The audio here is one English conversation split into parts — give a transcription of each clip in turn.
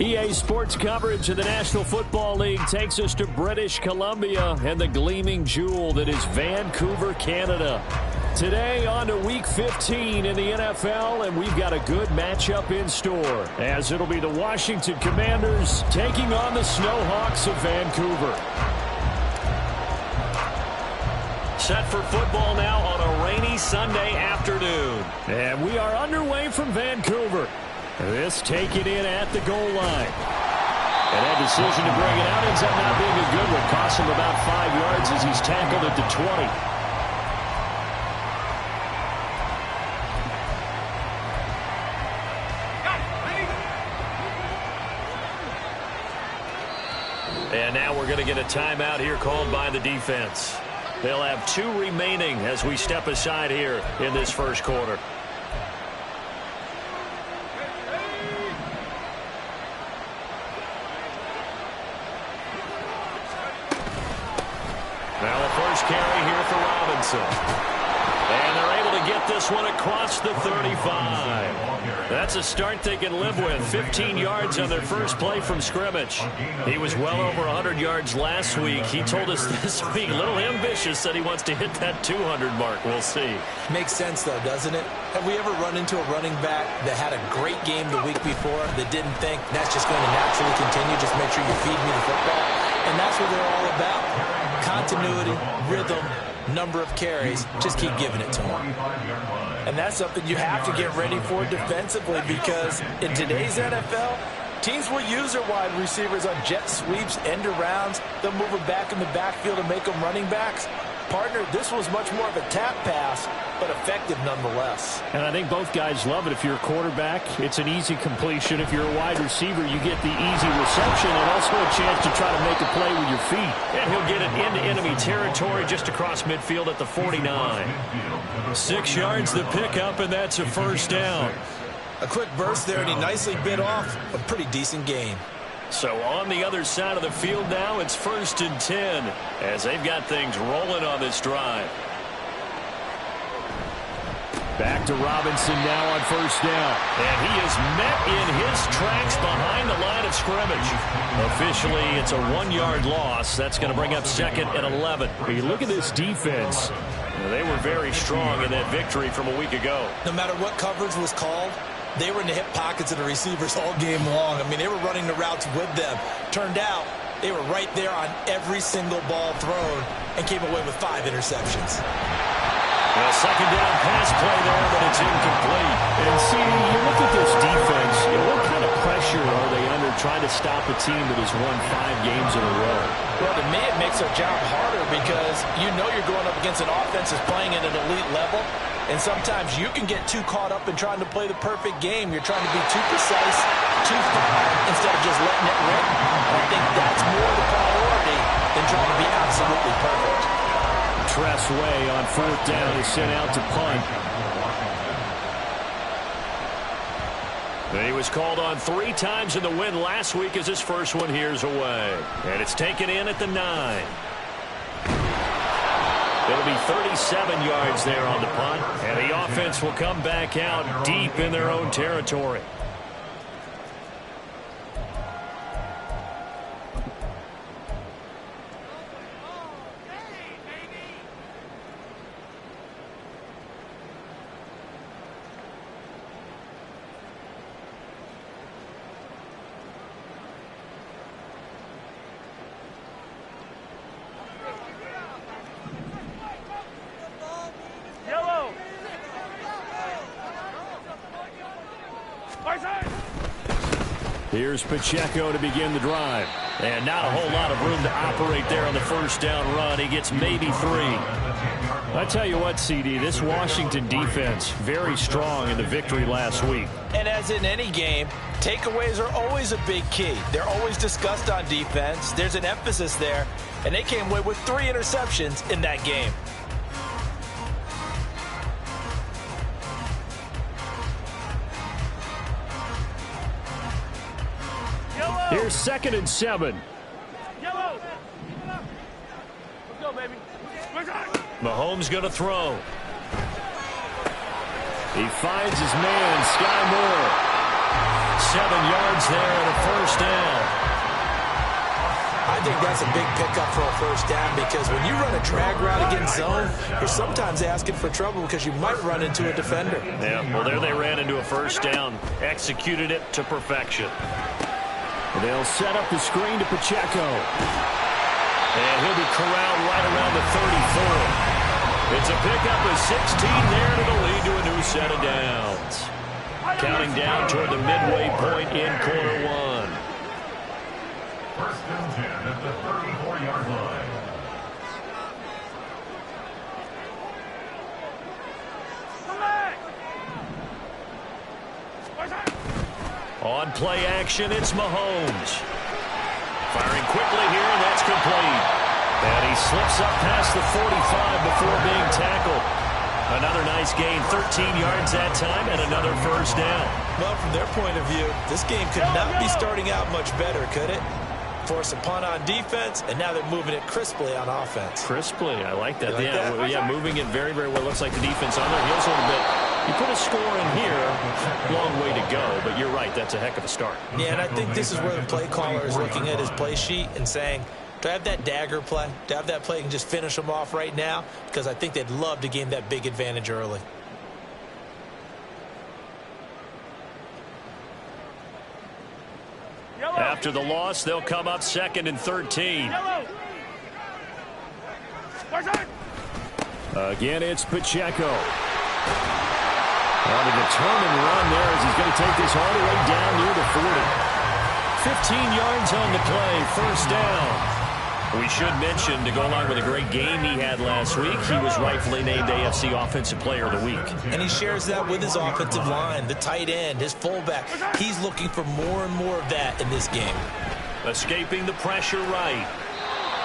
EA Sports coverage of the National Football League takes us to British Columbia and the gleaming jewel that is Vancouver, Canada. Today on to Week 15 in the NFL, and we've got a good matchup in store, as it'll be the Washington Commanders taking on the Snowhawks of Vancouver. Set for football now on a rainy Sunday afternoon. And we are underway from Vancouver. This taken in at the goal line. And that decision to bring it out ends up not being a good one. Costs him about 5 yards as he's tackled at the 20. And now we're going to get a timeout here called by the defense. They'll have 2 remaining as we step aside here in this first quarter. Now the first carry here for Robinson. And they're able to get this one across the 35. That's a start they can live with. 15 yards on their first play from scrimmage. He was well over 100 yards last week. He told us this week, a little ambitious, said he wants to hit that 200 mark. We'll see. Makes sense, though, doesn't it? Have we ever run into a running back that had a great game the week before that didn't think that's just going to naturally continue? Just make sure you feed me the football. And that's what they're all about. Continuity, rhythm, number of carries. Just keep giving it to them. And that's something you have to get ready for defensively, because in today's NFL, teams will use their wide receivers on jet sweeps, end arounds. They'll move them back in the backfield and make them running backs. Partner, this was much more of a tap pass, but effective nonetheless. And I think both guys love it. If you're a quarterback, it's an easy completion. If you're a wide receiver, you get the easy reception and also a chance to try to make a play with your feet. And he'll get it into enemy territory just across midfield at the 49. 6 yards the pickup, and that's a first down. A quick burst there, and he nicely bit off a pretty decent gain. So on the other side of the field now, it's 1st and 10 as they've got things rolling on this drive. Back to Robinson now on first down. And he is met in his tracks behind the line of scrimmage. Officially, it's a 1-yard loss. That's going to bring up 2nd and 11. Hey, look at this defense. They were very strong in that victory from a week ago. No matter what coverage was called, they were in the hip pockets of the receivers all game long. I mean, they were running the routes with them. Turned out, they were right there on every single ball thrown and came away with 5 interceptions. A second down pass play there, but it's incomplete. And see, you look at this defense, what kind of pressure are they under trying to stop a team that has won 5 games in a row? Well, to me, it makes their job harder because you know you're going up against an offense that's playing at an elite level. And sometimes you can get too caught up in trying to play the perfect game. You're trying to be too precise, too fine, instead of just letting it rip. And I think that's more the priority than trying to be absolutely perfect. Tress Way on 4th down is sent out to punt. He was called on 3 times in the win last week as his first one here's away. And it's taken in at the 9. It'll be 37 yards there on the punt. And the offense will come back out deep in their own territory. Here's Pacheco to begin the drive. And not a whole lot of room to operate there on the first down run. He gets maybe 3. I tell you what, CD, this Washington defense, very strong in the victory last week. And as in any game, takeaways are always a big key. They're always discussed on defense. There's an emphasis there, and they came away with 3 interceptions in that game. Here's 2nd and 7. Let's go, baby. Mahomes going to throw. He finds his man, Sky Moore. 7 yards there and a first down. I think that's a big pickup for a first down because when you run a drag route against zone, you're sometimes asking for trouble because you might run into a defender. Yeah, well, there they ran into a first down. Executed it to perfection. They'll set up the screen to Pacheco. And he'll be corralled right around the 34. It's a pickup of 16 there, and it'll lead to a new set of downs. Counting down toward the midway point in quarter 1. First and 10 at the 34-yard line. On play action, it's Mahomes. Firing quickly here, and that's complete. And he slips up past the 45 before being tackled. Another nice gain, 13 yards that time, and another first down. Well, from their point of view, this game could not be starting out much better, could it? Force a punt on defense, and now they're moving it crisply on offense. Crisply, I like that. Like that? Yeah, moving it very, very well. Looks like the defense on their heels a little bit. You put a score in here, long way to go, but you're right, that's a heck of a start. Yeah, and I think this is where the play caller is looking at his play sheet and saying, do I have that dagger play? Do I have that play and just finish them off right now? Because I think they'd love to gain that big advantage early. After the loss, they'll come up 2nd and 13. Again, it's Pacheco. On a determined run there as he's going to take this all the way down near the 40. 15 yards on the play, first down. We should mention, to go along with a great game he had last week, he was rightfully named AFC Offensive Player of the Week. And he shares that with his offensive line, the tight end, his fullback. He's looking for more and more of that in this game. Escaping the pressure right.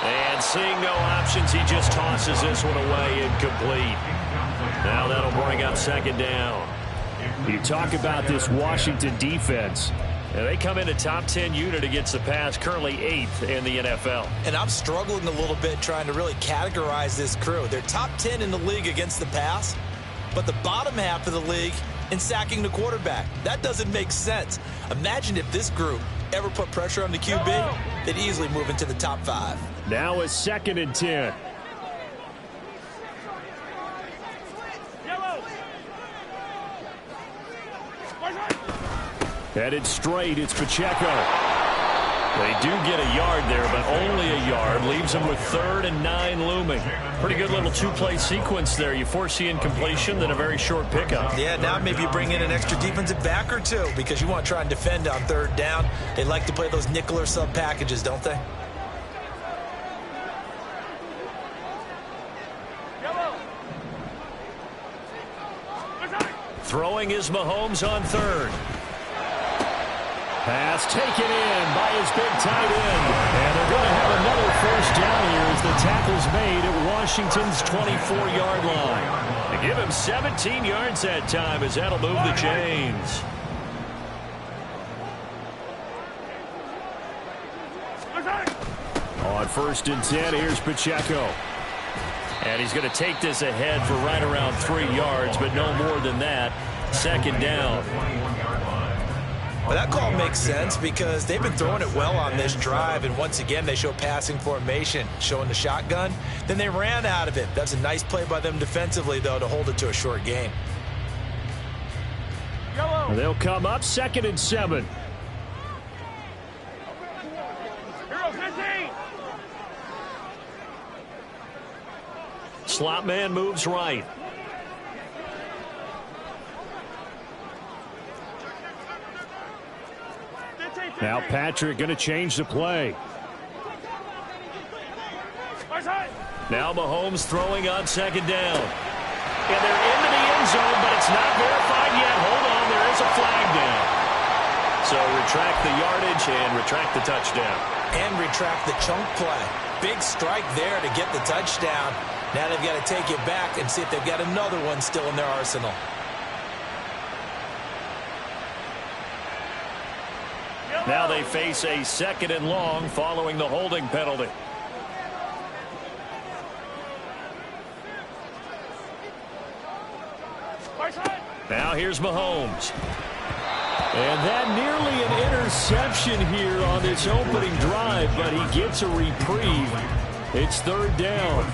And seeing no options, he just tosses this one away incomplete. Now that'll bring up 2nd down. You talk about this Washington defense. And they come in a top 10 unit against the pass, currently 8th in the NFL. And I'm struggling a little bit trying to really categorize this crew. They're top 10 in the league against the pass, but the bottom half of the league in sacking the quarterback. That doesn't make sense. Imagine if this group ever put pressure on the QB, they'd easily move into the top 5. Now a 2nd and 10. Headed straight, it's Pacheco. They do get a yard there, but only a yard. Leaves them with 3rd and 9 looming. Pretty good little 2-play sequence there. You foresee incompletion, then a very short pickup. Yeah, now maybe you bring in an extra defensive back or 2 because you want to try and defend on 3rd down. They like to play those nickel or sub packages, don't they? Throwing is Mahomes on 3rd. Pass taken in by his big tight end. And they're going to have another first down here as the tackle's made at Washington's 24-yard line. They give him 17 yards that time as that'll move the chains. On 1st and 10, here's Pacheco. And he's going to take this ahead for right around 3 yards, but no more than that. 2nd down. Well, that call makes sense because they've been throwing it well on this drive, and once again they show passing formation, showing the shotgun. Then they ran out of it. That's a nice play by them defensively, though, to hold it to a short gain. They'll come up 2nd and 7. Slot man moves right. Now Patrick going to change the play. Now Mahomes throwing on second down. And they're into the end zone, but it's not verified yet. Hold on, there is a flag down. So retract the yardage and retract the touchdown. And retract the chunk play. Big strike there to get the touchdown. Now they've got to take it back and see if they've got another one still in their arsenal. Now they face a 2nd and long following the holding penalty. Now here's Mahomes. And that nearly an interception here on this opening drive, but he gets a reprieve. It's 3rd down.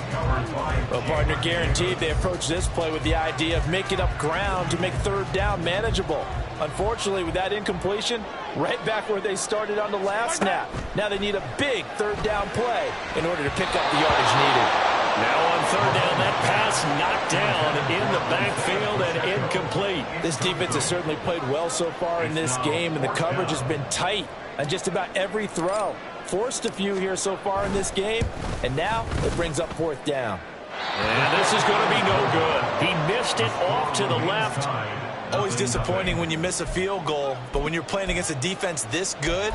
Well, partner, guaranteed they approach this play with the idea of making up ground to make 3rd down manageable. Unfortunately, with that incompletion, right back where they started on the last snap. Now they need a big 3rd down play in order to pick up the yardage needed. Now on 3rd down, that pass knocked down in the backfield and incomplete. This defense has certainly played well so far in this game, and the coverage has been tight on just about every throw. Forced a few here so far in this game, and now it brings up 4th down. And this is going to be no good. He missed it off to the left. Always disappointing when you miss a field goal, but when you're playing against a defense this good,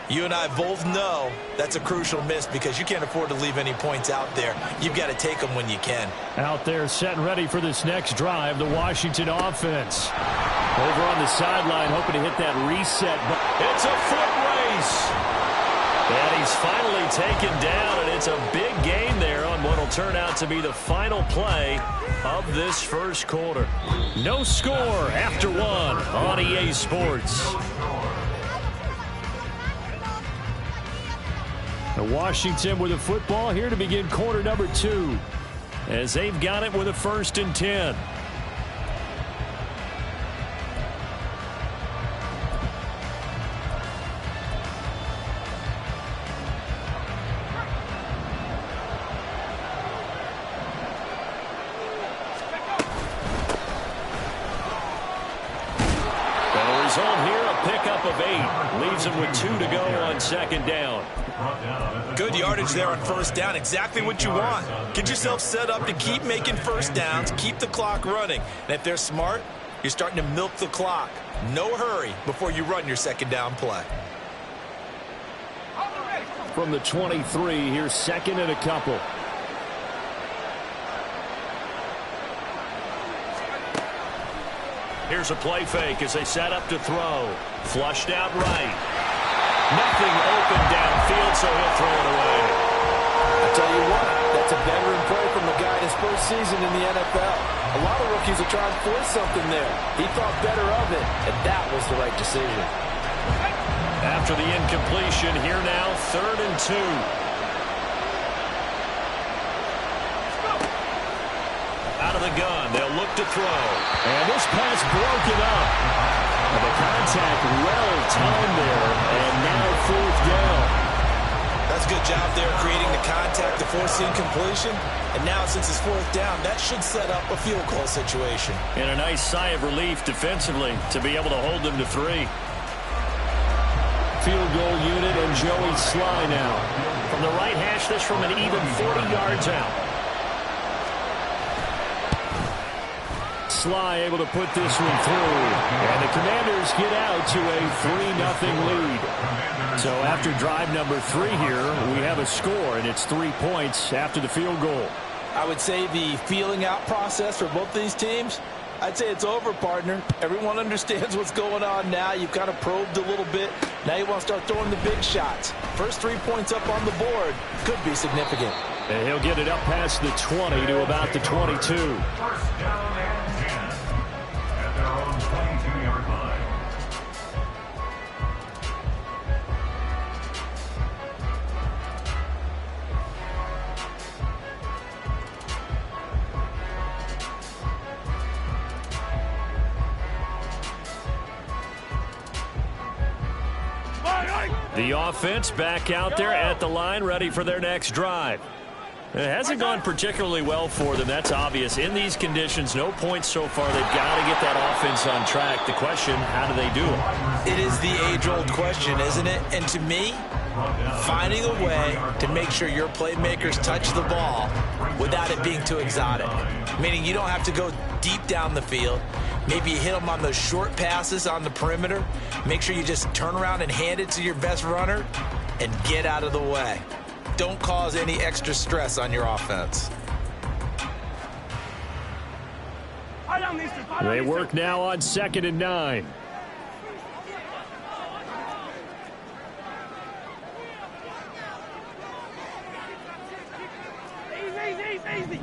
you and I both know that's a crucial miss because you can't afford to leave any points out there. You've got to take them when you can. Out there set and ready for this next drive, the Washington offense. Over on the sideline, hoping to hit that reset. It's a foot race. And he's finally taken down, and it's a big gain there on what will turn out to be the final play of this first quarter. No score after 1 on EA Sports. Washington with the football here to begin quarter number 2, as they've got it with a 1st and 10. Penalties home here, a pickup of 8. Leaves them with 2 to go on 2nd down. Good yardage there on 1st down. Exactly what you want. Get yourself set up to keep making 1st downs, keep the clock running. And if they're smart, you're starting to milk the clock. No hurry before you run your 2nd down play. From the 23, here's 2nd and a couple. Here's a play fake as they set up to throw. Flushed out right. Nothing open downfield, so he'll throw it away. I tell you what, that's a veteran play from a guy in his first season in the NFL. A lot of rookies are trying to force something there. He thought better of it, and that was the right decision. After the incompletion, here now, 3rd and 2. Out of the gun, they'll look to throw. And this pass broken up. And the contact well timed there, and now 4th down. That's a good job there creating the contact to force the incompletion. And now since it's 4th down, that should set up a field goal situation. And a nice sigh of relief defensively to be able to hold them to 3. Field goal unit and Joey Sly now. From the right hash, this from an even 40 yards out. Sly able to put this one through. And the Commanders get out to a 3-0 lead. So after drive number 3 here, we have a score, and it's 3 points after the field goal. I would say the feeling out process for both these teams, I'd say it's over, partner. Everyone understands what's going on now. You've kind of probed a little bit. Now you want to start throwing the big shots. First 3 points up on the board could be significant. And he'll get it up past the 20 to about the 22. 1st down and 10 at their own 22-yard line. The offense back out there at the line, ready for their next drive. It hasn't gone particularly well for them. That's obvious. In these conditions, no points so far. They've got to get that offense on track. The question, how do they do it? It is the age-old question, isn't it? And to me, finding a way to make sure your playmakers touch the ball without it being too exotic. Meaning you don't have to go deep down the field. Maybe you hit them on those short passes on the perimeter. Make sure you just turn around and hand it to your best runner and get out of the way. Don't cause any extra stress on your offense. They work now on 2nd and 9. Easy.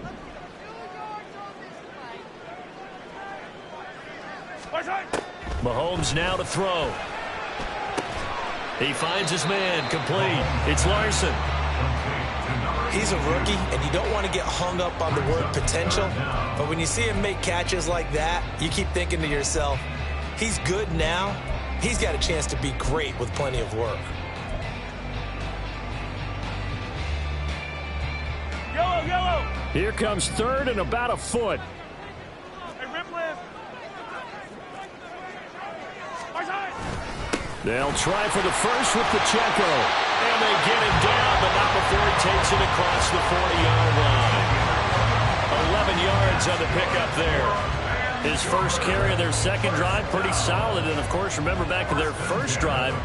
Mahomes now to throw. He finds his man, complete. It's Larson. He's a rookie, and you don't want to get hung up on the word potential. But when you see him make catches like that, you keep thinking to yourself, he's good now. He's got a chance to be great with plenty of work. Yellow. Here comes 3rd and about a foot. They'll try for the first with Pacheco. And they get him down, but not before he takes it across the 40-yard line. 11 yards on the pickup there. His first carry of their second drive, pretty solid. And, of course, remember back to their first drive,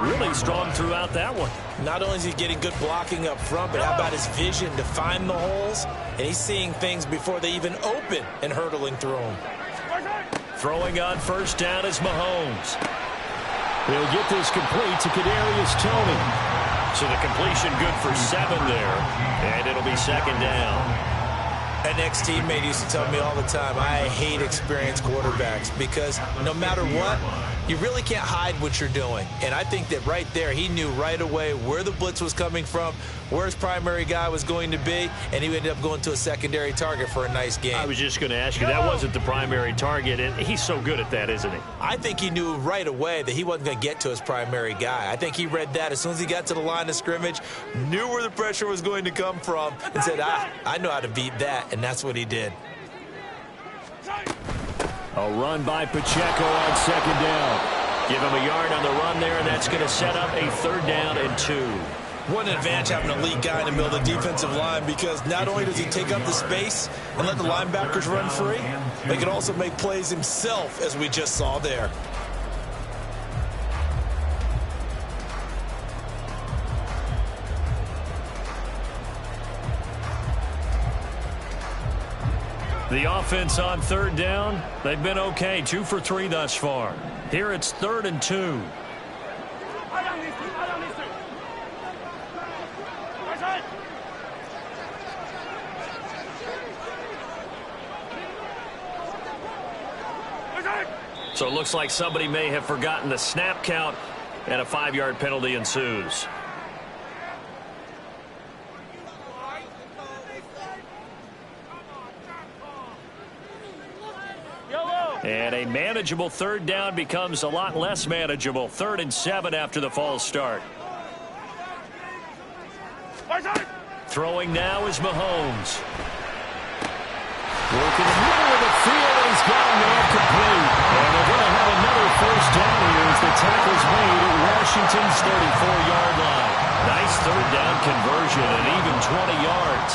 really strong throughout that one. Not only is he getting good blocking up front, but how about his vision to find the holes? And he's seeing things before they even open and hurdling through them. Throwing on first down is Mahomes. They'll get this complete to Kadarius Toney. So the completion good for 7 there. And it'll be 2nd down. An ex-teammate used to tell me all the time, I hate experienced quarterbacks because no matter what, you really can't hide what you're doing. And I think that right there, he knew right away where the blitz was coming from, where his primary guy was going to be, and he ended up going to a secondary target for a nice game. I was just going to ask you, that wasn't the primary target, and he's so good at that, isn't he? I think he knew right away that he wasn't going to get to his primary guy. I think he read that as soon as he got to the line of scrimmage, knew where the pressure was going to come from, and said, I know how to beat that, and that's what he did. A run by Pacheco on 2nd down. Give him a yard on the run there, and that's going to set up a 3rd down and 2. What an advantage having an elite guy in the middle of the defensive line, because not only does he take up the space and let the linebackers run free, but he can also make plays himself, as we just saw there. The offense on 3rd down, they've been okay, 2 for 3 thus far. Here it's 3rd and 2. So it looks like somebody may have forgotten the snap count, and a 5-yard penalty ensues. And a manageable 3rd down becomes a lot less manageable. 3rd and 7 after the false start. Throwing now is Mahomes. Working the middle of the field, and he's got a man complete. And they're going to have another first down here as the tackle's made at Washington's 34-yard line. Nice 3rd down conversion and even 20 yards.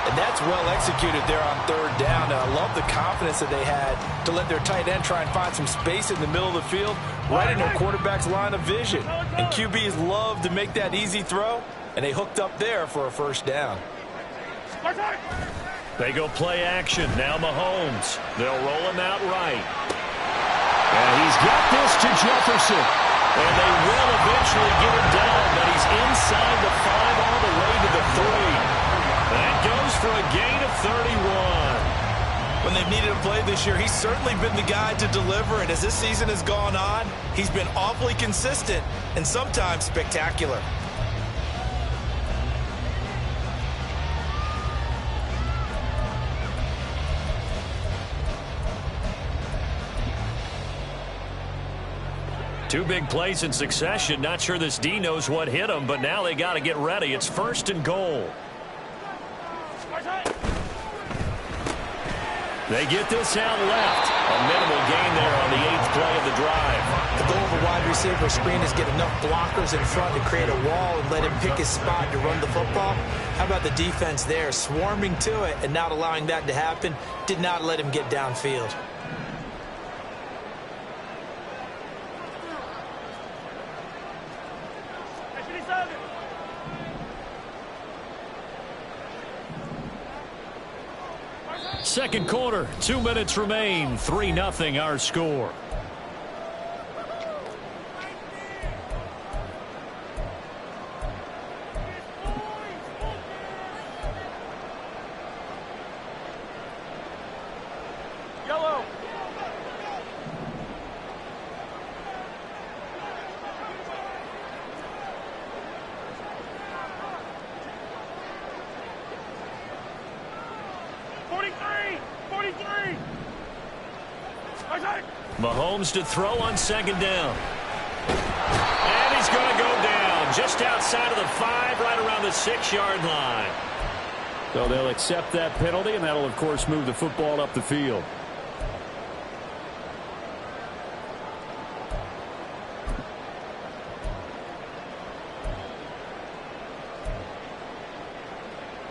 And that's well executed there on 3rd down. And I love the confidence that they had to let their tight end try and find some space in the middle of the field, right in their quarterback's line of vision. And QBs love to make that easy throw, and they hooked up there for a first down. They go play action. Now Mahomes. They'll roll him out right. And he's got this to Jefferson. And they will eventually get him down, but he's inside the 5 all the way to the 3. That goes for a gain of 31. When they've needed a play this year, he's certainly been the guy to deliver. And as this season has gone on, he's been awfully consistent and sometimes spectacular. Two big plays in succession. Not sure this D knows what hit him, but now they got to get ready. It's 1st and goal. They get this out left. A minimal gain there on the 8th play of the drive. The goal of a wide receiver screen is get enough blockers in front to create a wall and let him pick his spot to run the football. How about the defense there, swarming to it and not allowing that to happen? Did not let him get downfield. Second quarter, 2 minutes remain. 3-0 our score. Yellow. Mahomes to throw on second down. And he's going to go down just outside of the 5, right around the 6-yard line. So they'll accept that penalty, and that'll, of course, move the football up the field.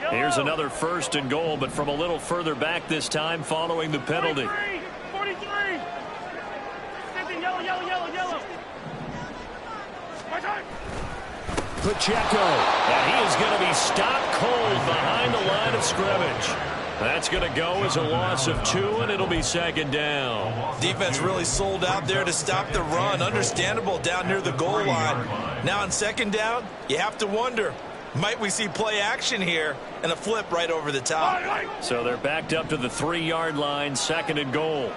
Here's another 1st and goal, but from a little further back this time following the penalty. 43. Yellow. Pacheco, and he is going to be stopped cold behind the line of scrimmage. That's going to go as a loss of 2, and it'll be second down. Defense really sold out there to stop the run. Understandable down near the goal line. Now on second down, you have to wonder, might we see play action here and a flip right over the top? So they're backed up to the 3-yard line, 2nd and goal.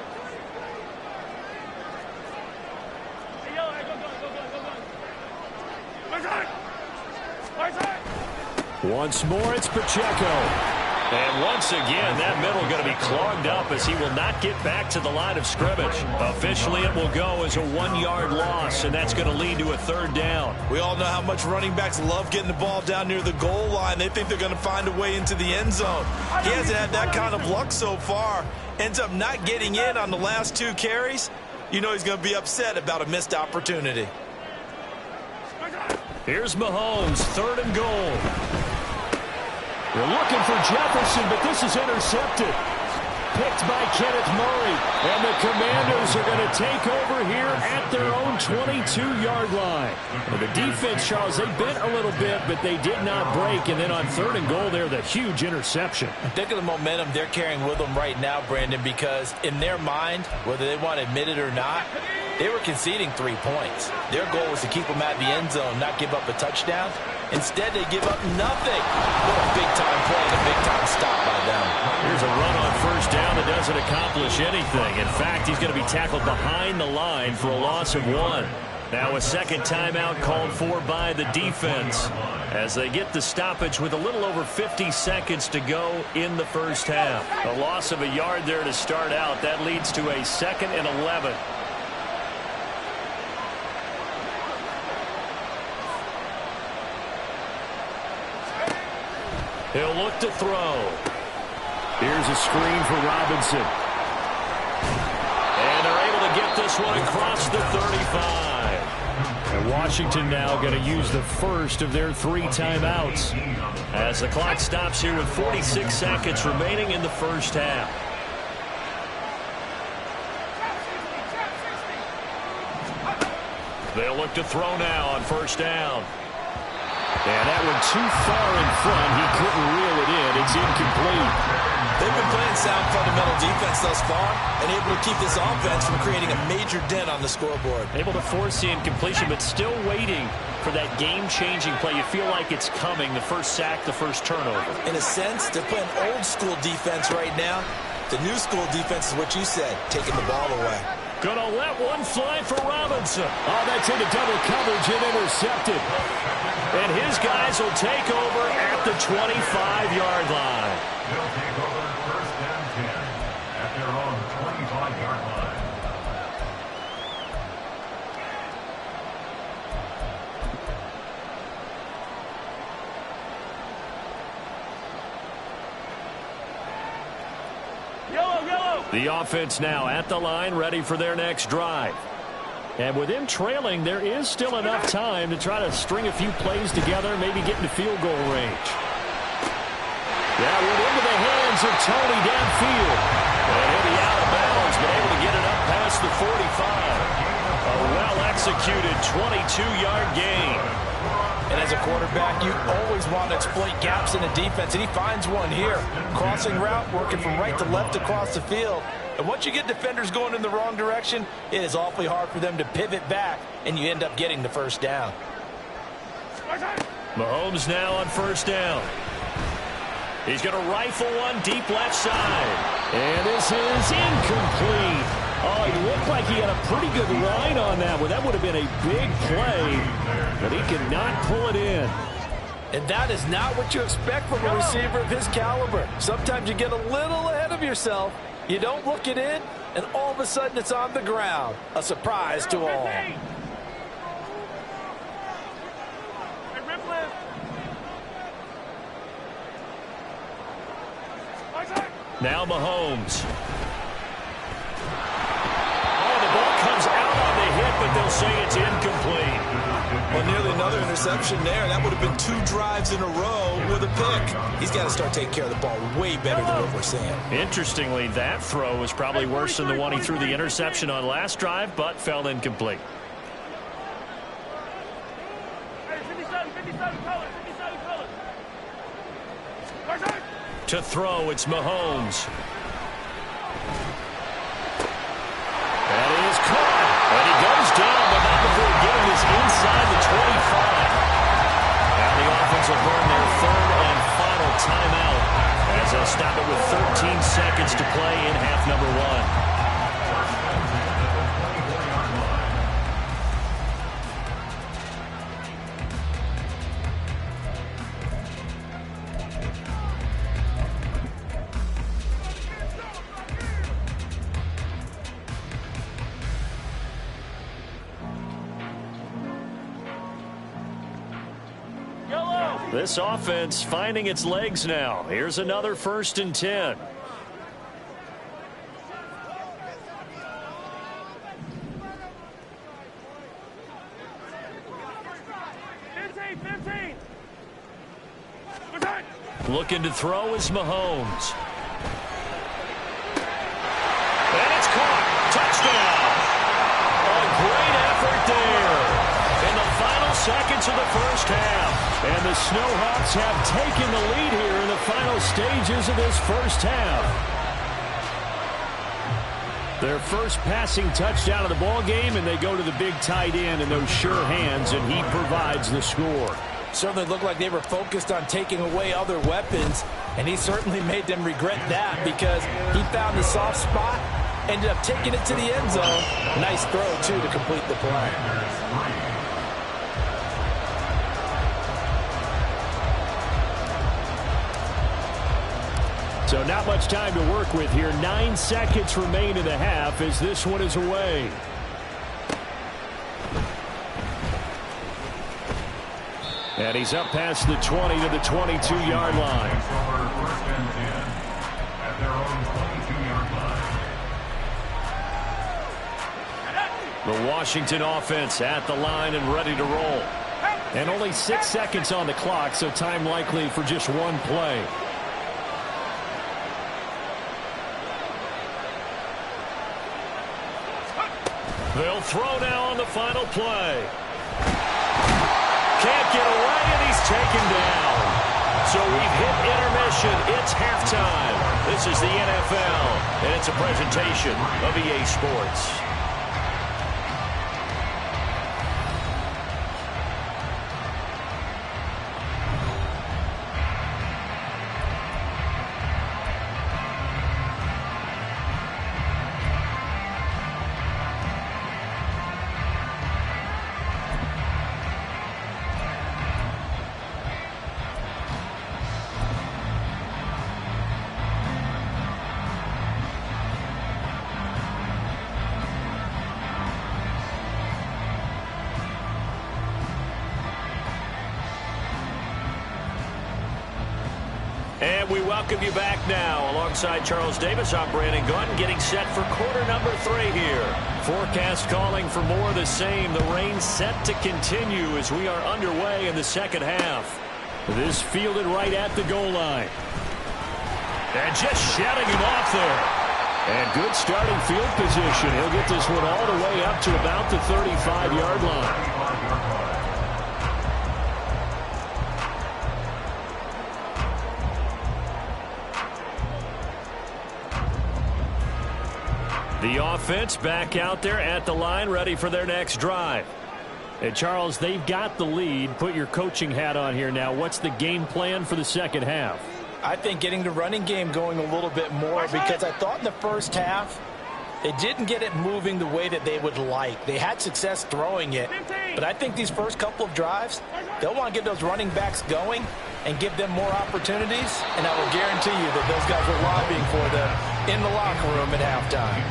Once more, it's Pacheco. And once again, that middle going to be clogged up as he will not get back to the line of scrimmage. Officially, it will go as a 1-yard loss, and that's going to lead to a 3rd down. We all know how much running backs love getting the ball down near the goal line. They think they're going to find a way into the end zone. He hasn't had that kind of luck so far. Ends up not getting in on the last 2 carries. You know he's going to be upset about a missed opportunity. Here's Mahomes, 3rd and goal. They're looking for Jefferson, but this is intercepted. Picked by Kenneth Murray. And the Commanders are going to take over here at their own 22-yard line. Well, the defense, Charles, they bent a little bit, but they did not break. And then on 3rd and goal there, the huge interception. Think of the momentum they're carrying with them right now, Brandon, because in their mind, whether they want to admit it or not, they were conceding 3 points. Their goal was to keep them out of the end zone, not give up a touchdown. Instead, they give up nothing. What a big-time play and a big-time stop by them. Here's a run on 1st down that doesn't accomplish anything. In fact, he's going to be tackled behind the line for a loss of 1. Now a 2nd timeout called for by the defense as they get the stoppage with a little over 50 seconds to go in the 1st half. A loss of a yard there to start out. That leads to a 2nd and 11. He'll look to throw. Here's a screen for Robinson. And they're able to get this one across the 35. And Washington now going to use the first of their 3 timeouts as the clock stops here with 46 seconds remaining in the 1st half. They'll look to throw now on 1st down. And that one too far in front. He couldn't reel it in. It's incomplete. They've been playing sound fundamental defense thus far and able to keep this offense from creating a major dent on the scoreboard. Able to force the incompletion, but still waiting for that game-changing play. You feel like it's coming, the first sack, the first turnover. In a sense, they're playing old-school defense right now. The new-school defense is what you said, taking the ball away. Gonna let one fly for Robinson. Oh, that's into double coverage and intercepted. And his guys will take over at the 25-yard line. They'll take over 1st and 10 at their own 25-yard line. The offense now at the line, ready for their next drive. And with him trailing, there is still enough time to try to string a few plays together, maybe get into field goal range. That went into the hands of Tony downfield. And he'll be out of bounds, but able to get it up past the 45. A well-executed 22-yard gain. And as a quarterback, you always want to exploit gaps in the defense, and he finds one here. Crossing route, working from right to left across the field. And once you get defenders going in the wrong direction, it is awfully hard for them to pivot back, and you end up getting the first down. Mahomes now on first down. He's going to rifle one deep left side. And this is incomplete. Oh, he looked like he had a pretty good line on that one. That would have been a big play, but he cannot pull it in. And that is not what you expect from a receiver of his caliber. Sometimes you get a little ahead of yourself. You don't look it in, and all of a sudden it's on the ground. A surprise to all. Now Mahomes. Oh, the ball comes out on the hit, but they'll say it's incomplete. Well, nearly another interception there. That would have been 2 drives in a row with a pick. He's got to start taking care of the ball way better than what we're seeing. Interestingly, that throw was probably worse than the one he threw the interception on last drive, but fell incomplete. To throw, it's Mahomes. That is caught. And he goes down, but not before getting this inside the 25. Now the offense will burn their third and final timeout as they'll stop it with 13 seconds to play in half number 1. This offense finding its legs now. Here's another 1st and 10. Looking to throw is Mahomes. And it's caught. Touchdown. A great effort there. In the final seconds of the first half. And the Snowhawks have taken the lead here in the final stages of this first half. Their first passing touchdown of the ball game, and they go to the big tight end in those sure hands, and he provides the score. Certainly looked like they were focused on taking away other weapons, and he certainly made them regret that because he found the soft spot, ended up taking it to the end zone. Nice throw, too, to complete the play. So not much time to work with here. 9 seconds remain in the half as this one is away. And he's up past the 20 to the 22-yard line. The Washington offense at the line and ready to roll. And only 6 seconds on the clock, so time likely for just one play. They'll throw now on the final play. Can't get away, and he's taken down. So we've hit intermission. It's halftime. This is the NFL, and it's a presentation of EA Sports. And we welcome you back now. Alongside Charles Davis, I'm Brandon Gunn, getting set for quarter number 3 here. Forecast calling for more of the same. The rain set to continue as we are underway in the second half. This fielded right at the goal line. And just shutting him off there. And good starting field position. He'll get this one all the way up to about the 35-yard line. The offense back out there at the line, ready for their next drive. And Charles, they've got the lead. Put your coaching hat on here now. What's the game plan for the second half? I think getting the running game going a little bit more, because I thought in the first half they didn't get it moving the way that they would like. They had success throwing it, but I think these first couple of drives, they'll want to get those running backs going and give them more opportunities, and I will guarantee you that those guys were lobbying for them in the locker room at halftime.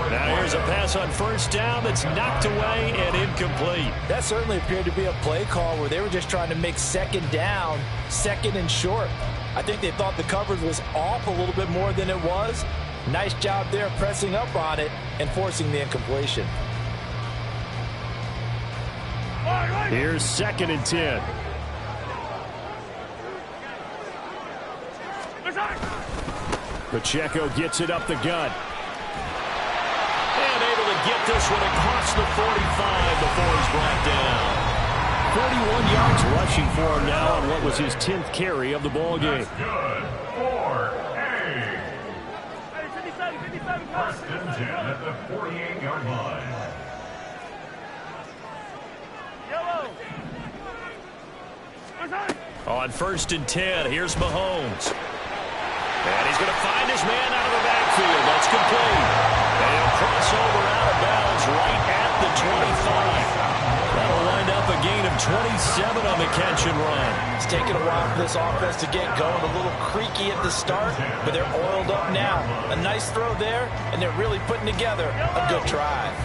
Now here's a pass on first down that's knocked away and incomplete. That certainly appeared to be a play call where they were just trying to make second down, second and short. I think they thought the coverage was off a little bit more than it was. Nice job there pressing up on it and forcing the incompletion. Here's 2nd and 10. Pacheco gets it up the gut. And able to get this one across the 45 before he's brought down. 41 yards rushing for him now on what was his 10th carry of the ball game. That's good. 4A. First and 10 at the 48-yard line. On 1st and 10, here's Mahomes. And he's going to find his man out of the backfield. That's complete. And he'll cross over out of bounds right at the 25. That'll wind up a gain of 27 on the catch and run. It's taken a while for this offense to get going. A little creaky at the start, but they're oiled up now. A nice throw there, and they're really putting together a good drive.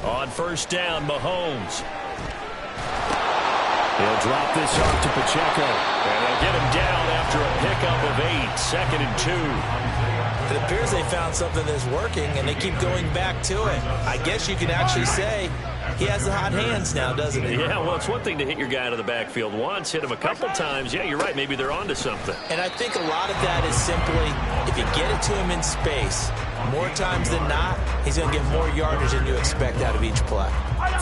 On 1st down, Mahomes. He'll drop this off to Pacheco. And they'll get him down after a pickup of 8. 2nd and 2. It appears they found something that's working, and they keep going back to it. I guess you can actually say he has the hot hands now, doesn't he? Yeah, well, it's one thing to hit your guy out of the backfield once, hit him a couple times. Yeah, you're right. Maybe they're onto something. And I think a lot of that is simply, if you get it to him in space, more times than not, he's going to get more yardage than you expect out of each play.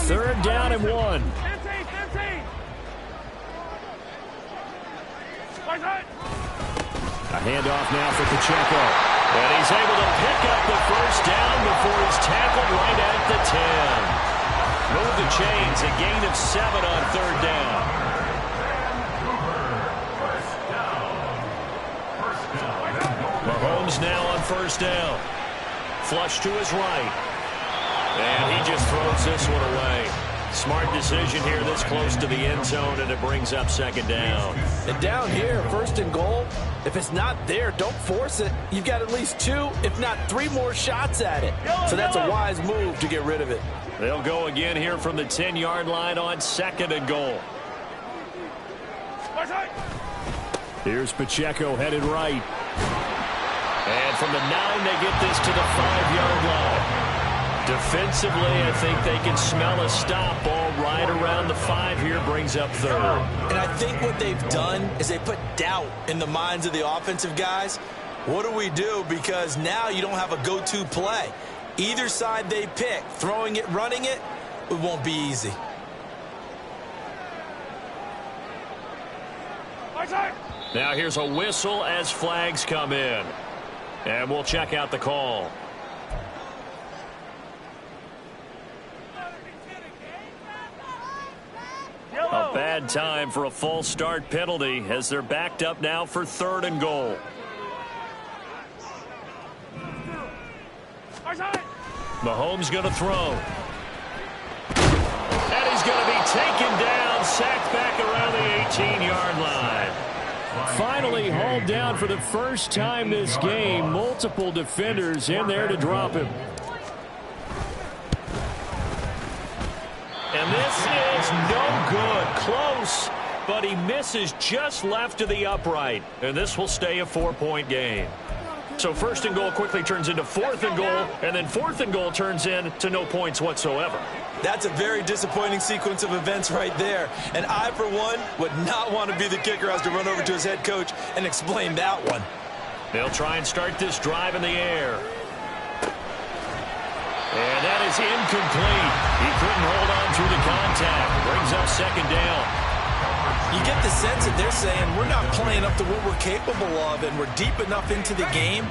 3rd down and 1. A handoff now for Pacheco. And he's able to pick up the first down before he's tackled right at the 10. Move the chains, a gain of 7 on 3rd down. Mahomes now on 1st down. Flush to his right. And he just throws this one away. Smart decision here this close to the end zone, and it brings up 2nd down. And down here, 1st and goal, if it's not there, don't force it. You've got at least 2, if not 3 more shots at it. So that's a wise move to get rid of it. They'll go again here from the 10-yard line on 2nd and goal. Here's Pacheco headed right. And from the 9, they get this to the 5-yard line. Defensively, I think they can smell a stop. Ball right around the 5 here, brings up 3rd. And I think what they've done is they put doubt in the minds of the offensive guys. What do we do? Because now you don't have a go-to play. Either side they pick, throwing it, running it, it won't be easy. Now here's a whistle as flags come in. And we'll check out the call. A bad time for a false start penalty as they're backed up now for 3rd and goal. Mahomes going to throw. And he's going to be taken down, sacked back around the 18-yard line. Finally hauled down for the first time this game. Multiple defenders in there to drop him. And this is no good. close, but he misses just left of the upright. And this will stay a 4-point game. So first and goal quickly turns into fourth and goal, and then fourth and goal turns into no points whatsoever. That's a very disappointing sequence of events right there. And I, for one, would not want to be the kicker who has to run over to his head coach and explain that one. They'll try and start this drive in the air. And that is incomplete. He couldn't hold on through the contact. Brings up second down. You get the sense that they're saying we're not playing up to what we're capable of, and we're deep enough into the game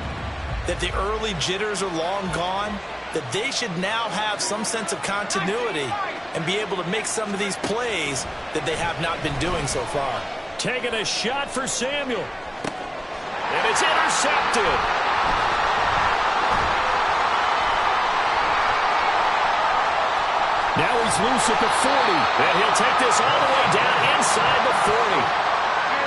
that the early jitters are long gone, that they should now have some sense of continuity and be able to make some of these plays that they have not been doing so far. Taking a shot for Samuel. And it's intercepted. Now he's loose at the 40. And he'll take this all the way down inside the 40.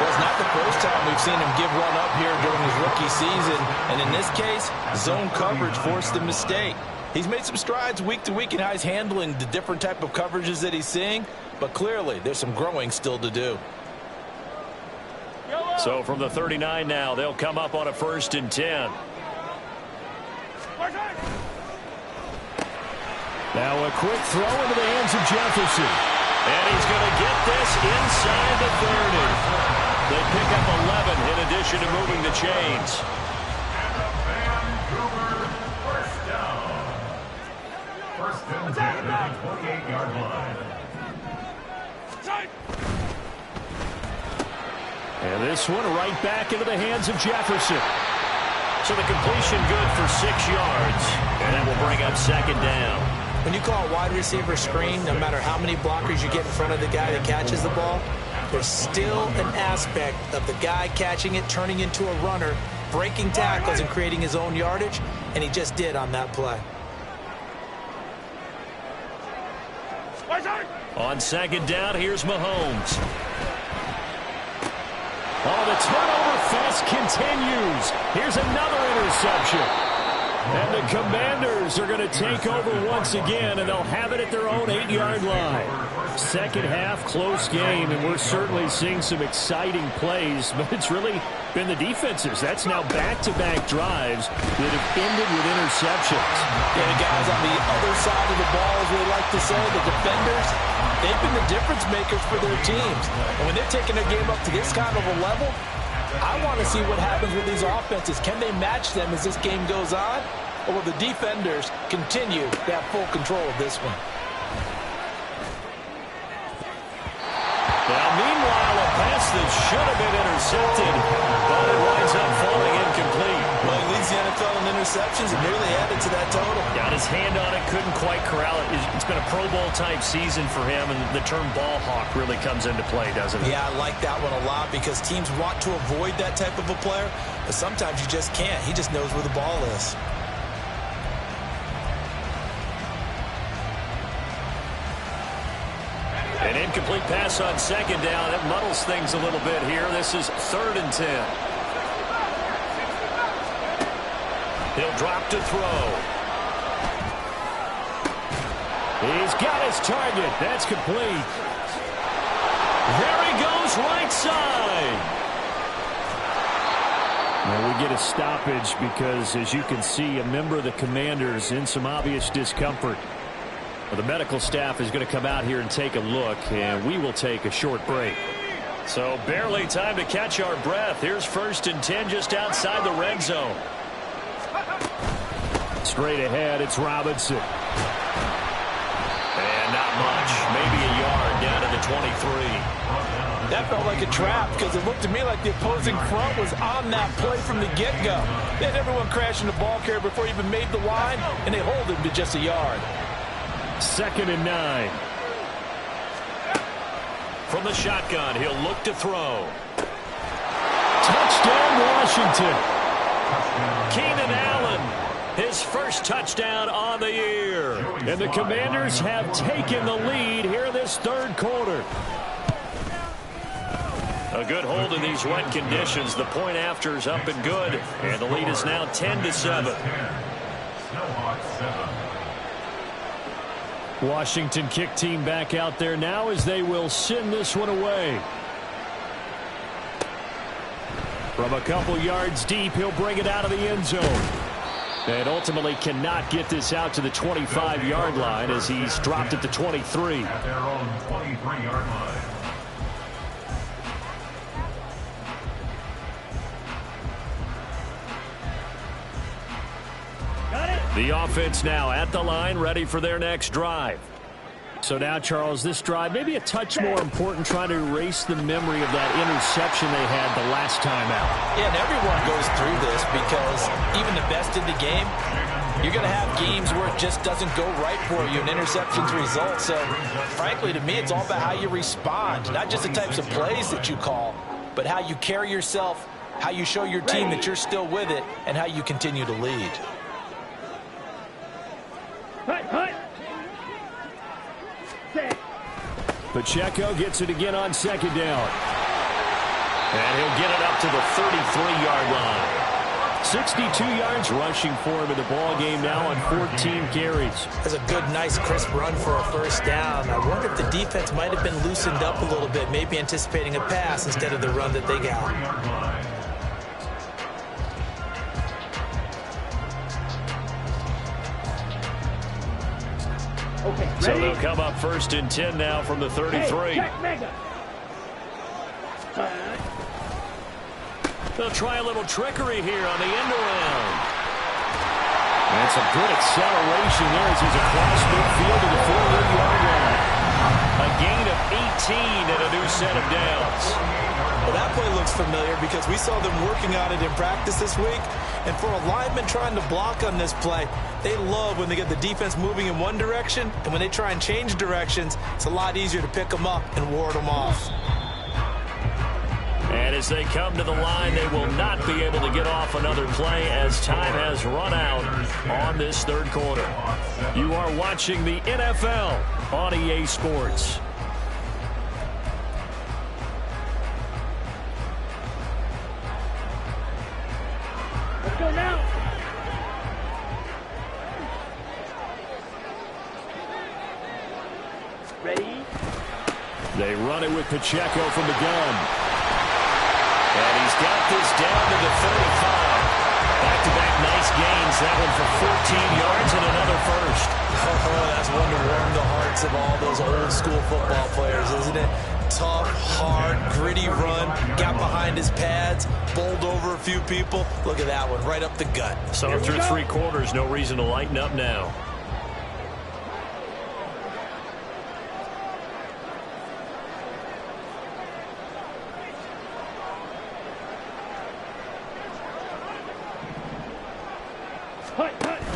Well, it's not the first time we've seen him give one up here during his rookie season. And in this case, zone coverage forced the mistake. He's made some strides week to week in how he's handling the different type of coverages that he's seeing. But clearly, there's some growing still to do. So from the 39 now, they'll come up on a 1st and 10. Now a quick throw into the hands of Jefferson. And he's going to get this inside the 30. They pick up 11 in addition to moving the chains. Vancouver first down. First and 10 at the 28-yard line. And this one right back into the hands of Jefferson. So the completion good for 6 yards. And that will bring up second down. When you call a wide receiver screen, no matter how many blockers you get in front of the guy that catches the ball, there's still an aspect of the guy catching it, turning into a runner, breaking tackles and creating his own yardage, and he just did on that play. On second down, here's Mahomes. Oh, the turnover fest continues. Here's another interception. And the Commanders are going to take over once again, and they'll have it at their own 8-yard line. Second half, close game, and we're certainly seeing some exciting plays, but it's really been the defenses. That's now back-to-back drives that have ended with interceptions. Yeah, the guys on the other side of the ball, as we like to say, the defenders, they've been the difference makers for their teams. And when they're taking their game up to this kind of a level, I want to see what happens with these offenses. Can they match them as this game goes on? Or will the defenders continue to have full control of this one? Now, meanwhile, a pass that should have been intercepted, but it winds up falling incomplete. Well, he leads the NFL in interceptions and nearly added to that total. Got his hand on it, couldn't quite corral it. It's been a Pro Bowl-type season for him, and the term ball hawk really comes into play, doesn't it? Yeah, I like that one a lot because teams want to avoid that type of a player, but sometimes you just can't. He just knows where the ball is. An incomplete pass on second down. It muddles things a little bit here. This is 3rd and 10. He'll drop to throw. He's got his target. That's complete. There he goes, right side. Now we get a stoppage because, as you can see, a member of the Commanders in some obvious discomfort. Well, the medical staff is going to come out here and take a look, and we will take a short break. So barely time to catch our breath. Here's 1st and 10 just outside the red zone. Straight ahead, it's Robinson. And not much. Maybe a yard down to the 23. That felt like a trap because it looked to me like the opposing front was on that play from the get-go. They had everyone crashing the ball carrier before he even made the line, and they hold him to just a yard. 2nd and 9. From the shotgun, he'll look to throw. Touchdown, Washington. Keenan Allen, his first touchdown on the year. And the Commanders have taken the lead here in this 3rd quarter. A good hold in these wet conditions. The point after is up and good. And the lead is now 10-7. Washington kick team back out there now as they will send this one away. From a couple yards deep, he'll bring it out of the end zone. And ultimately cannot get this out to the 25-yard line as he's dropped at the 23. At their own 23-yard line. The offense now at the line, ready for their next drive. So now, Charles, this drive maybe a touch more important, trying to erase the memory of that interception they had the last time out. Yeah, and everyone goes through this because even the best in the game, you're going to have games where it just doesn't go right for you, and interceptions result. So, frankly, to me, it's all about how you respond, not just the types of plays that you call, but how you carry yourself, how you show your team that you're still with it, and how you continue to lead. Pacheco gets it again on second down. And he'll get it up to the 33-yard line. 62 yards rushing for him in the ball game now on 14 carries. That's a good, nice, crisp run for a first down. I wonder if the defense might have been loosened up a little bit, maybe anticipating a pass instead of the run that they got. Okay, so they'll come up first and 10 now from the 33. They'll try a little trickery here on the end around. And some good acceleration there as he's across midfield to the 4-yard line. A gain of 18 and a new set of downs. Well, that play looks familiar because we saw them working on it in practice this week. And for a lineman trying to block on this play, they love when they get the defense moving in one direction. And when they try and change directions, it's a lot easier to pick them up and ward them off. And as they come to the line, they will not be able to get off another play as time has run out on this third quarter. You are watching the NFL on EA Sports. Let's go now. Ready? They run it with Pacheco from the gun. And he's got this down to the 35. Back-to-back nice gains. That one for 14 yards and another first. Oh, that's one to warm the hearts of all those old-school football players, isn't it? Tough, hard, gritty run. Got behind his pads, bowled over a few people. Look at that one, right up the gut. So through three quarters, no reason to lighten up now.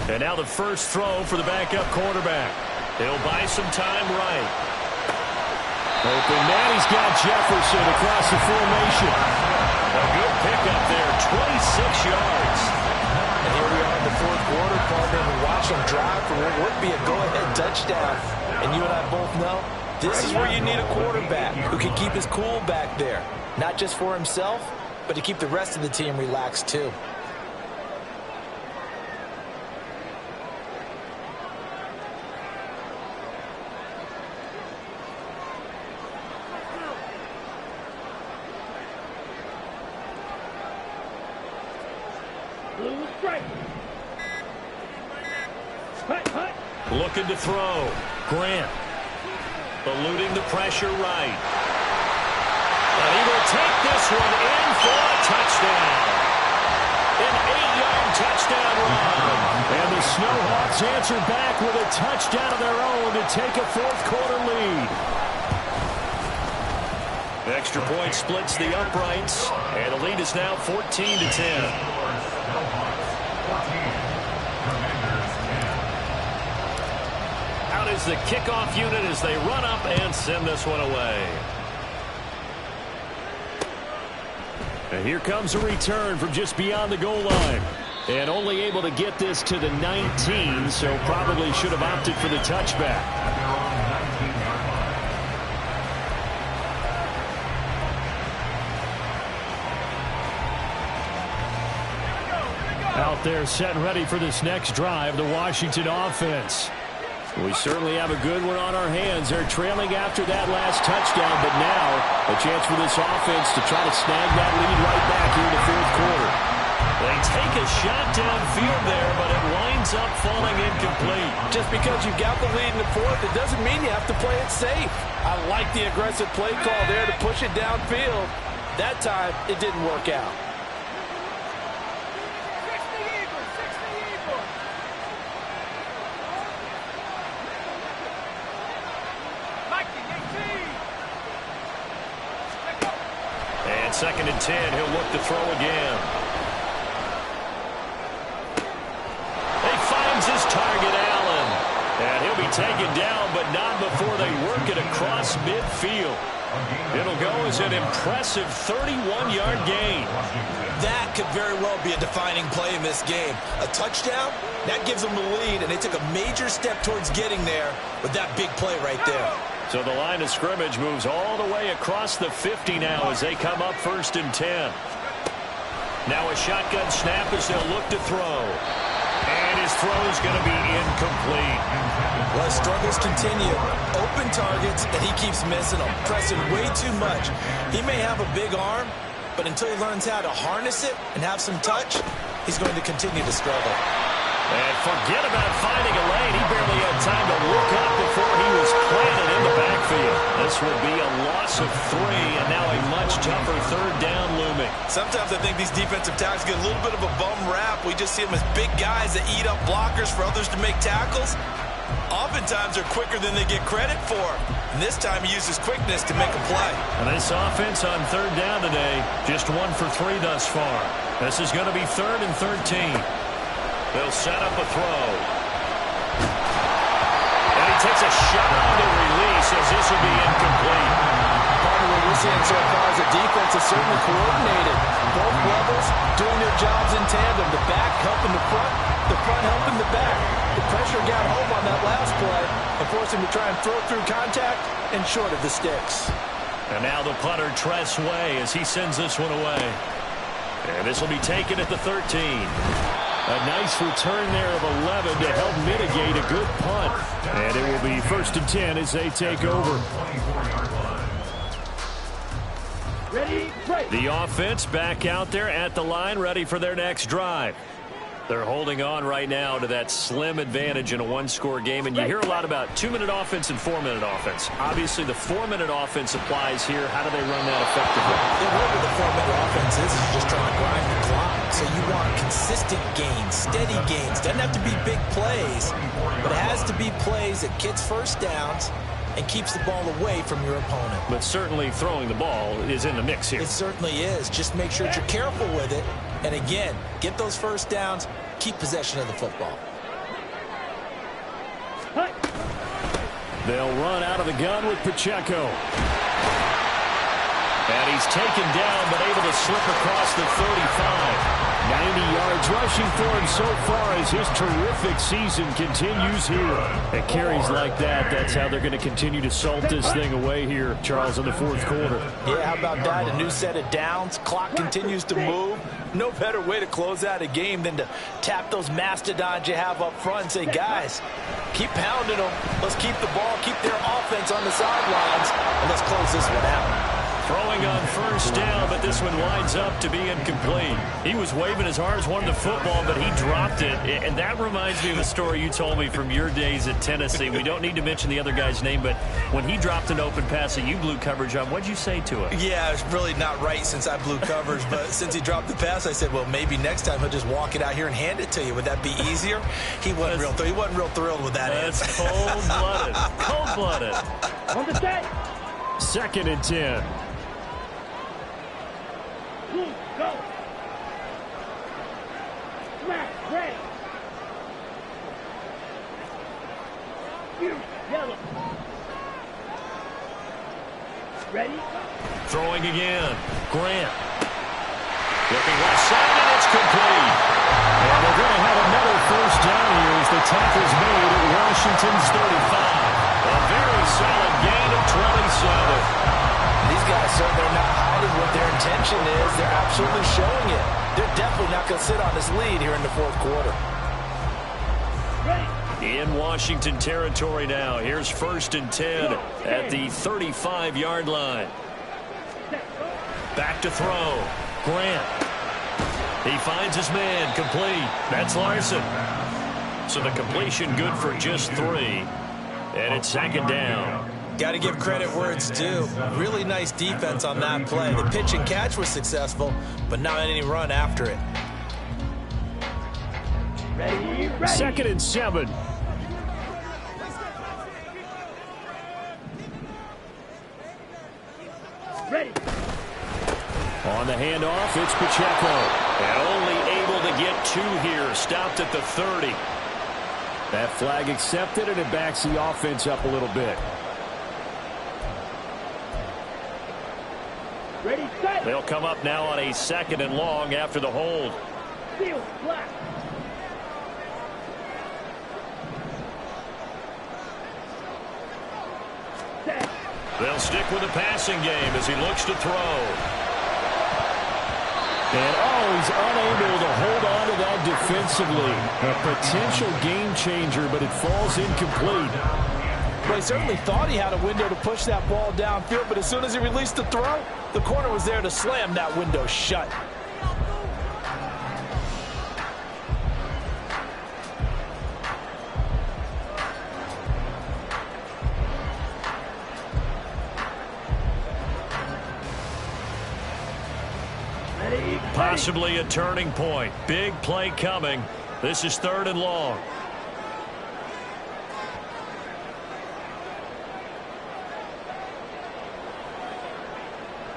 And now the first throw for the backup quarterback. He'll buy some time right. Open man, he's got Jefferson across the formation. A good pickup there, 26 yards. And here we are in the fourth quarter, partner, and watch him drive for what would be a go-ahead touchdown. And you and I both know this is where you need a quarterback who can keep his cool back there. Not just for himself, but to keep the rest of the team relaxed too. Looking to throw. Grant. Eluding the pressure right. And he will take this one in for a touchdown. An 8-yard touchdown run. And the Snowhawks answer back with a touchdown of their own to take a fourth quarter lead. Extra point splits the uprights. And the lead is now 14-10. Is the kickoff unit as they run up and send this one away. And here comes a return from just beyond the goal line. And only able to get this to the 19, so probably should have opted for the touchback. Out there set and ready for this next drive, the Washington offense. We certainly have a good one on our hands. They're trailing after that last touchdown, but now a chance for this offense to try to snag that lead right back here in the fourth quarter. They take a shot downfield there, but it winds up falling incomplete. Just because you got the lead in the fourth, it doesn't mean you have to play it safe. I like the aggressive play call there to push it downfield. That time, it didn't work out. And 2nd and 10, he'll look to throw again. He finds his target, Allen. And he'll be taken down, but not before they work it across midfield. It'll go as an impressive 31-yard gain. That could very well be a defining play in this game. A touchdown, that gives them the lead, and they took a major step towards getting there with that big play right there. So the line of scrimmage moves all the way across the 50 now as they come up 1st and 10. Now a shotgun snap as they'll look to throw. And his throw is going to be incomplete. Well, struggles continue. Open targets that he keeps missing them, pressing way too much. He may have a big arm, but until he learns how to harness it and have some touch, he's going to continue to struggle. And forget about finding a lane. He barely had time to look up before he was planted in the backfield. This will be a loss of 3, and now a much tougher 3rd down looming. Sometimes I think these defensive tackles get a little bit of a bum rap. We just see them as big guys that eat up blockers for others to make tackles. Oftentimes they're quicker than they get credit for. And this time he uses quickness to make a play. And this offense on 3rd down today, just 1 for 3 thus far. This is going to be 3rd and 13. They'll set up a throw. And he takes a shot on the release as this will be incomplete. Part of what we're seeing so far is the defense is certainly coordinated. Both levels doing their jobs in tandem. The back helping the front helping the back. The pressure got home on that last play and forced him to try and throw through contact and short of the sticks. And now the punter Tress Way as he sends this one away. And this will be taken at the 13. A nice return there of 11 to help mitigate a good punt. And it will be 1st and 10 as they take over. Ready, break. The offense back out there at the line, ready for their next drive. They're holding on right now to that slim advantage in a one-score game. And you hear a lot about 2-minute offense and 4-minute offense. Obviously, the 4-minute offense applies here. How do they run that effectively? The way with the 4-minute offense is just trying to grind the clock. So you want consistent gains, steady gains. Doesn't have to be big plays, but it has to be plays that gets first downs and keeps the ball away from your opponent. But certainly throwing the ball is in the mix here. It certainly is. Just make sure that you're careful with it. And again, get those first downs, keep possession of the football. They'll run out of the gun with Pacheco. And he's taken down, but able to slip across the 35. 90 yards rushing for him so far as his terrific season continues here. At carries like that, that's how they're going to continue to salt this thing away here, Charles, in the fourth quarter. Yeah, how about that? A new set of downs. Clock continues to move. No better way to close out a game than to tap those mastodons you have up front and say, guys, keep pounding them. Let's keep the ball, keep their offense on the sidelines, and let's close this one out. Throwing on first down, but this one winds up to be incomplete. He was waving as hard as wanted the football, but he dropped it. And that reminds me of a story you told me from your days at Tennessee. We don't need to mention the other guy's name, but when he dropped an open pass that you blew coverage on, what'd you say to him? Yeah, it's really not right since I blew coverage, but since he dropped the pass, I said, well, maybe next time he'll just walk it out here and hand it to you. Would that be easier? He wasn't real thrilled with that That's answer. cold-blooded. Cold-blooded. On the set. 2nd and 10. Go. Smash. Ready. Yellow. Ready. Throwing again. Grant. Looking left side, and it's complete. And they're going to have another first down here as the tackle's made at Washington's 35. A very solid gain of 27. These guys, sir, they're not hiding what their intention is. They're absolutely showing it. They're definitely not going to sit on this lead here in the fourth quarter. Ready. In Washington territory now. Here's 1st and 10 at the 35-yard line. Back to throw. Grant. He finds his man. Complete. That's Larson. So the completion good for just 3. And it's 2nd down. Got to give credit where it's due. Really nice defense on that play. The pitch and catch was successful, but not any run after it. Ready, ready. 2nd and 7. Ready. On the handoff, it's Pacheco. And only able to get 2 here. Stopped at the 30. That flag accepted, and it backs the offense up a little bit. Ready, set. They'll come up now on a 2nd and long after the hold. Field, black. Set. They'll stick with the passing game as he looks to throw. And he's unable to hold on to that defensively. A potential game changer, but it falls incomplete. Well, he certainly thought he had a window to push that ball downfield, but as soon as he released the throw, the corner was there to slam that window shut. Ready, Possibly a turning point. Big play coming. This is 3rd and long.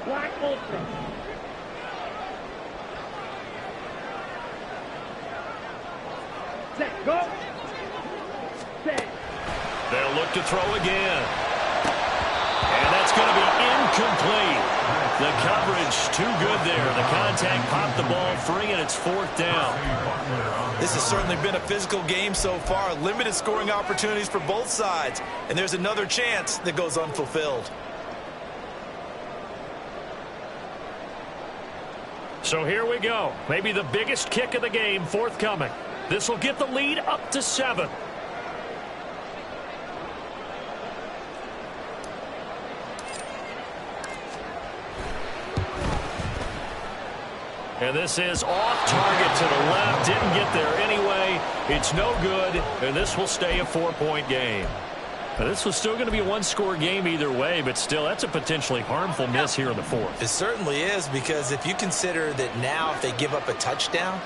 black ultra. Set, go. Set. They'll look to throw again. And that's going to be incomplete. The coverage too good there. The contact popped the ball free, and it's 4th down. This has certainly been a physical game so far. Limited scoring opportunities for both sides. And there's another chance that goes unfulfilled. So here we go. Maybe the biggest kick of the game forthcoming. This will get the lead up to 7. And this is off target to the left. Didn't get there anyway. It's no good, and this will stay a 4-point game. Now, this was still going to be a 1-score game either way, but still, that's a potentially harmful miss here in the 4th. It certainly is, because if you consider that now if they give up a touchdown,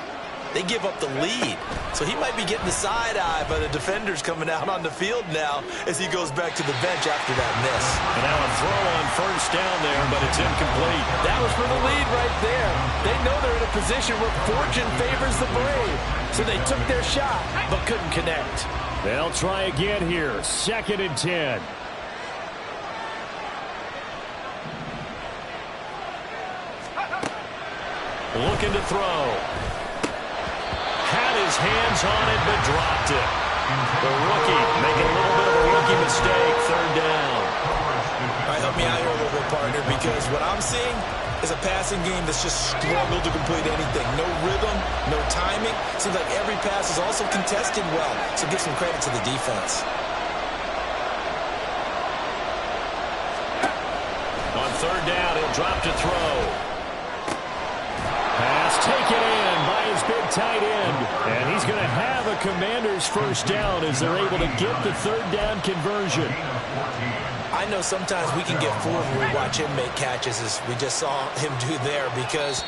they give up the lead. So he might be getting the side eye by the defenders coming out on the field now as he goes back to the bench after that miss. And now a throw on 1st down there, but it's incomplete. That was for the lead right there. They know they're in a position where fortune favors the brave. So they took their shot, but couldn't connect. They'll try again here. 2nd and 10. Looking to throw. Had his hands on it, but dropped it. The rookie making a little bit of a rookie mistake. 3rd down. All right, help me out here a little bit, partner, because what I'm seeing is a passing game that's just struggled to complete anything. No rhythm, no timing. Seems like every pass is also contested well, so give some credit to the defense. On 3rd down, he'll drop to throw. Pass taken in by his big tight end. And he's going to have a Commander's 1st down as they're able to get the 3rd down conversion. I know sometimes we can get fooled when we watch him make catches, as we just saw him do there, because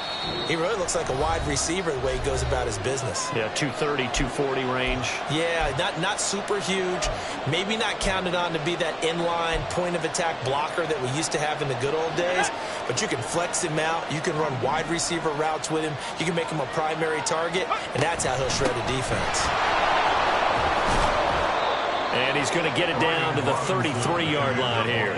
he really looks like a wide receiver the way he goes about his business. Yeah, 230, 240 range. Yeah, not super huge. Maybe not counted on to be that inline point-of-attack blocker that we used to have in the good old days, but you can flex him out. You can run wide receiver routes with him. You can make him a primary target, and that's how he'll shred a defense. And he's going to get it down to the 33-yard line here.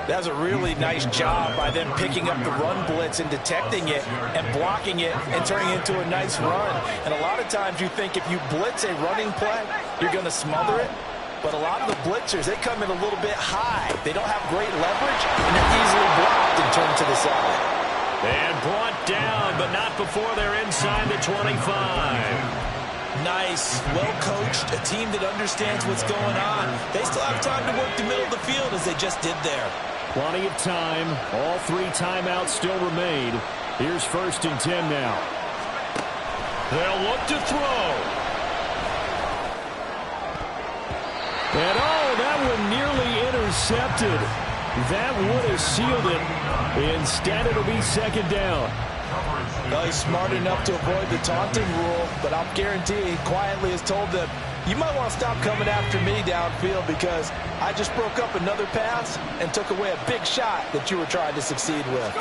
That was a really nice job by them picking up the run blitz and detecting it and blocking it and turning it into a nice run. And a lot of times you think if you blitz a running play, you're going to smother it. But a lot of the blitzers, they come in a little bit high. They don't have great leverage, and they're easily blocked and turned to the side. And brought down, but not before they're inside the 25. Nice, well-coached, a team that understands what's going on. They still have time to work the middle of the field as they just did there. Plenty of time. All 3 timeouts still remain. Here's 1st and 10 now. They'll look to throw. And that one nearly intercepted. That would have sealed it. Instead, it'll be 2nd down. Well, he's smart enough to avoid the taunting rule, but I'll guarantee he quietly has told them, you might want to stop coming after me downfield because I just broke up another pass and took away a big shot that you were trying to succeed with.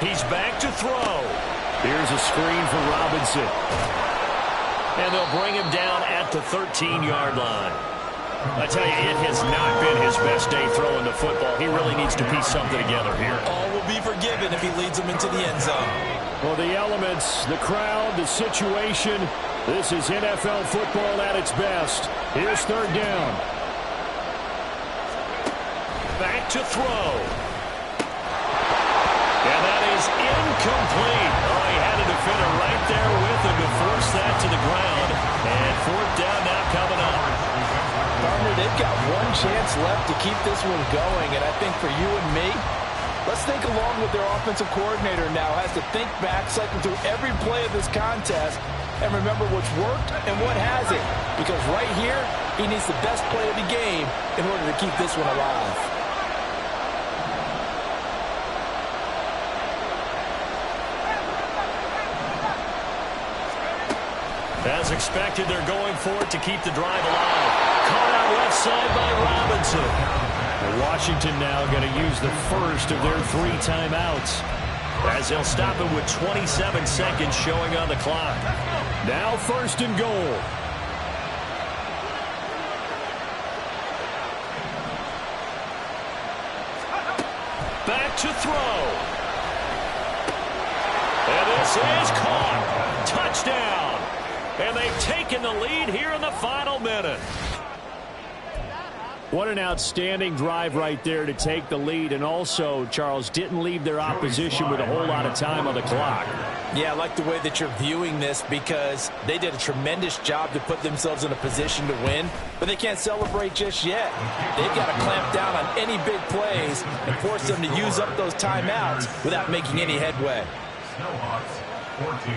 He's back to throw. Here's a screen for Robinson. And they'll bring him down at the 13-yard line. I tell you, it has not been his best day throwing the football. He really needs to piece something together here. All will be forgiven if he leads them into the end zone. Well, the elements, the crowd, the situation, this is NFL football at its best. Here's 3rd down. Back to throw. And that is incomplete. Oh, he had a defender right there with him to force that to the ground. And 4th down now coming up. Gardner, they've got one chance left to keep this one going, and I think for you and me, let's think along with their offensive coordinator now has to think back, cycle through every play of this contest, and remember what's worked and what hasn't. Because right here, he needs the best play of the game in order to keep this one alive. As expected, they're going for it to keep the drive alive. Caught out left side by Robinson. Washington now going to use the first of their 3 timeouts, as they'll stop it with 27 seconds showing on the clock. Now 1st and goal. Back to throw. And this is caught. Touchdown. And they've taken the lead here in the final minute. What an outstanding drive right there to take the lead. And also, Charles, didn't leave their opposition with a whole lot of time on the clock. Yeah, I like the way that you're viewing this because they did a tremendous job to put themselves in a position to win, but they can't celebrate just yet. They've got to clamp down on any big plays and force them to use up those timeouts without making any headway. Snowhawks 14.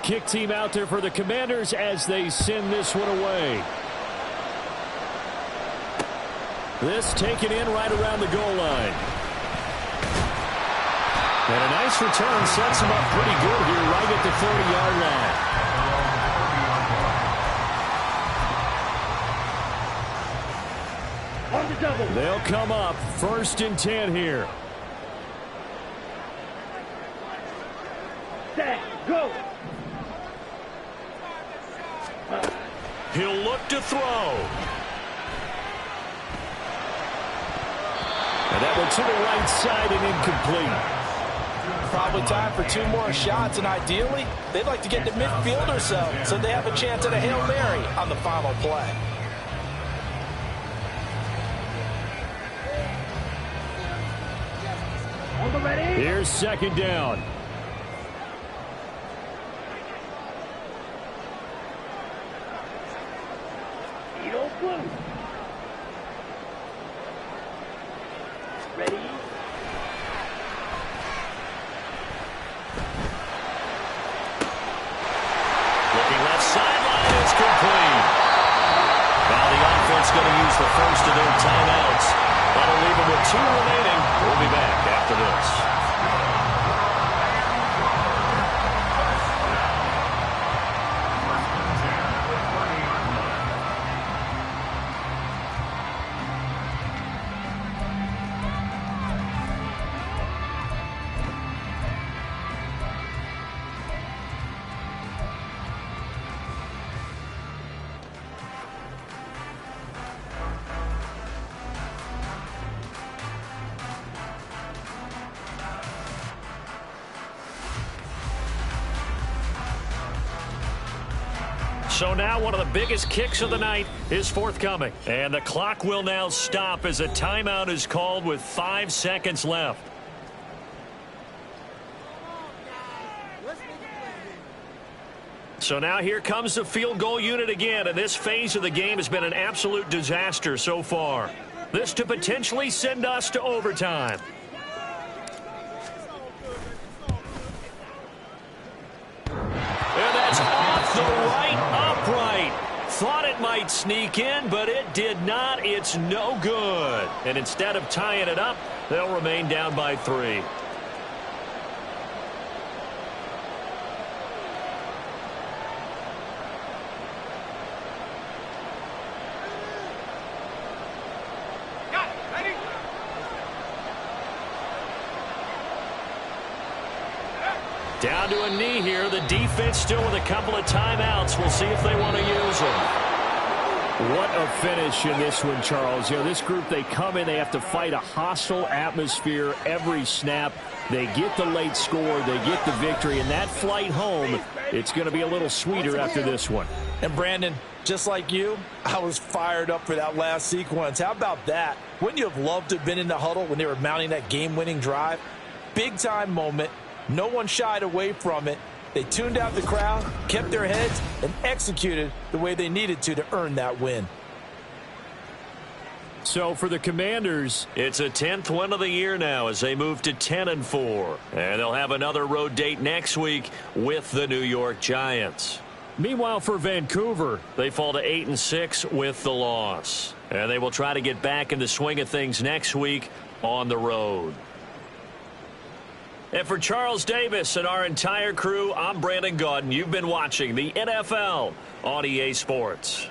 Kick team out there for the Commanders as they send this one away. This taken in right around the goal line. And a nice return sets him up pretty good here right at the 30-yard line. On the double. They'll come up 1st and 10 here. Set. Go. He'll look to throw. And that one to the right side and incomplete. Probably time for 2 more shots, and ideally, they'd like to get to midfield or so they have a chance at a Hail Mary on the final play. On the ready. Here's 2nd down. Eagle blue. Ready. Looking left sideline, it's complete. Now the offense going to use the first of their timeouts. That'll leave them with 2 remaining. We'll be back after this. So now one of the biggest kicks of the night is forthcoming. And the clock will now stop as a timeout is called with 5 seconds left. So now here comes the field goal unit again, and this phase of the game has been an absolute disaster so far. This to potentially send us to overtime. And that's off the right upright. Thought it might sneak in, but it did not. It's no good. And instead of tying it up, they'll remain down by 3. Down to a knee here. The defense still with a couple of timeouts. We'll see if they want to use them. What a finish in this one, Charles. You know, this group, they come in, they have to fight a hostile atmosphere every snap. They get the late score, they get the victory, and that flight home, it's going to be a little sweeter after this one. And Brandon, just like you, I was fired up for that last sequence. How about that? Wouldn't you have loved to have been in the huddle when they were mounting that game-winning drive? Big-time moment. No one shied away from it. They tuned out the crowd, kept their heads, and executed the way they needed to earn that win. So for the Commanders, it's a 10th win of the year now as they move to 10-4. And they'll have another road date next week with the New York Giants. Meanwhile, for Vancouver, they fall to 8-6 with the loss. And they will try to get back in the swing of things next week on the road. And for Charles Davis and our entire crew, I'm Brandon Gaudin. You've been watching the NFL on EA Sports.